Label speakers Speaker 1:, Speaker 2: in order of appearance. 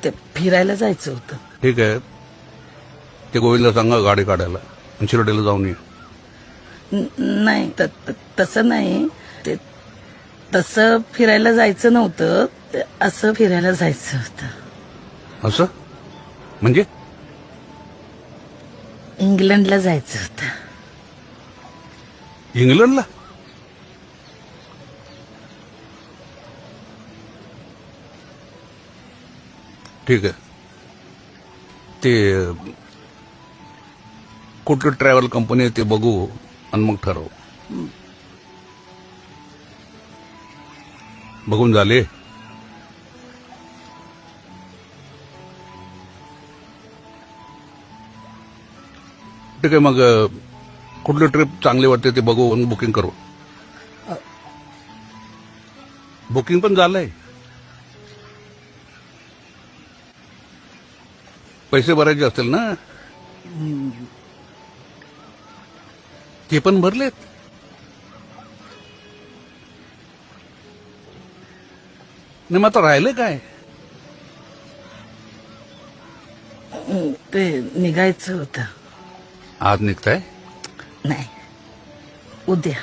Speaker 1: ते फिरायला जायचं होतं.
Speaker 2: ठीक आहे, ते गोविंदला सांगा गाडी काढायला आणि शिर्डीला जाऊन ये.
Speaker 1: नाही तसं नाही, ते तसं फिरायला जायचं नव्हतं, ते असं फिरायला जायचं होतं.
Speaker 2: असं म्हणजे?
Speaker 1: इंग्लंडला जायचं होतं.
Speaker 2: इंग्लंडला? ठीक आहे, ते कुठली ट्रॅव्हल कंपनी आहे ते बघू आणि मग ठरवू. बघून झाले? ठीक आहे, मग कुठली ट्रिप चांगली वाटते ते बघू आणि बुकिंग करू. बुकिंग पण झालंय, पैसे भरायचे असतील ना? ते पण भरलेत. नाही मग आता राहिले काय?
Speaker 1: ते निघायचं होतं.
Speaker 2: आज निघताय?
Speaker 1: नाही, उद्या.